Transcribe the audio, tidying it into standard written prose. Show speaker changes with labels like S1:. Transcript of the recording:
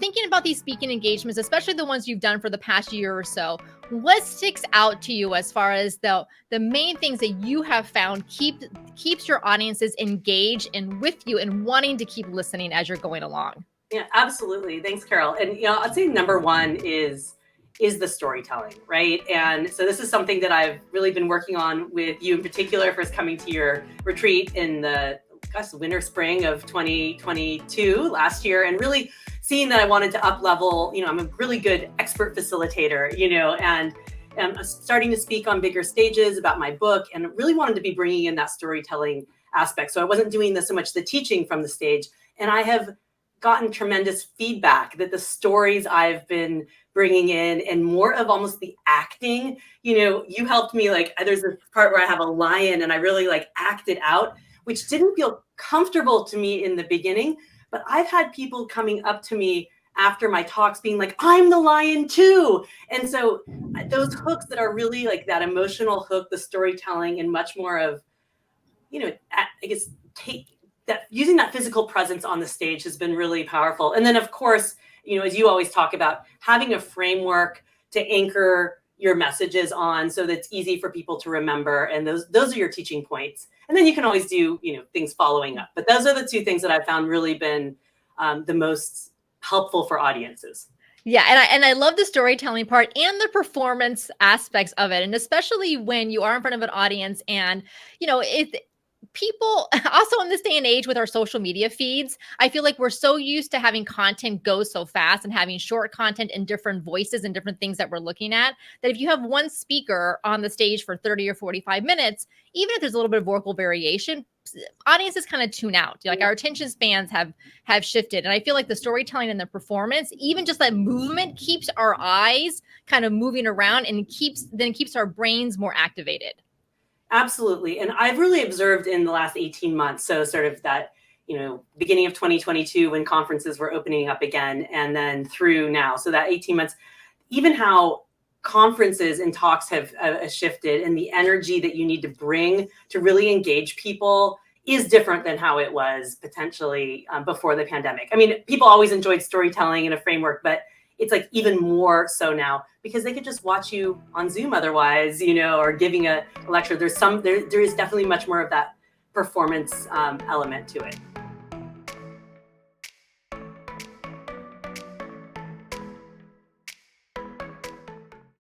S1: thinking about these speaking engagements, especially the ones you've done for the past year or so, what sticks out to you as far as the main things that you have found keeps your audiences engaged and with you and wanting to keep listening as you're going along?
S2: Yeah, absolutely. Thanks, Carol. And I'd say number one is the storytelling, right? And so this is something that I've really been working on with you in particular, first coming to your retreat in the winter spring of 2022 last year, and really seeing that I wanted to up level. I'm a really good expert facilitator, and I'm starting to speak on bigger stages about my book, and really wanted to be bringing in that storytelling aspect. So I wasn't doing so much the teaching from the stage, and I have gotten tremendous feedback that the stories I've been bringing in and more of almost the acting, you helped me, there's this part where I have a lion and I really acted out, which didn't feel comfortable to me in the beginning, but I've had people coming up to me after my talks being like, I'm the lion too. And so those hooks that are really that emotional hook, the storytelling, and much more of, I guess, using that physical presence on the stage has been really powerful. And then of course, as you always talk about, having a framework to anchor your messages on so that it's easy for people to remember. And those are your teaching points. And then you can always do, things following up. But those are the two things that I've found really been the most helpful for audiences.
S1: Yeah, and I love the storytelling part and the performance aspects of it, and especially when you are in front of an audience and people also in this day and age with our social media feeds, I feel like we're so used to having content go so fast and having short content and different voices and different things that we're looking at, that if you have one speaker on the stage for 30 or 45 minutes, even if there's a little bit of vocal variation, audiences kind of tune out. Our attention spans have shifted. And I feel like the storytelling and the performance, even just that movement, keeps our eyes kind of moving around and keeps our brains more activated.
S2: Absolutely. And I've really observed in the last 18 months, so sort of that, beginning of 2022 when conferences were opening up again, and then through now. So that 18 months, even how conferences and talks have shifted, and the energy that you need to bring to really engage people is different than how it was potentially before the pandemic. I mean, people always enjoyed storytelling in a framework, but it's even more so now because they could just watch you on Zoom otherwise, or giving a lecture. There is definitely much more of that performance element to it.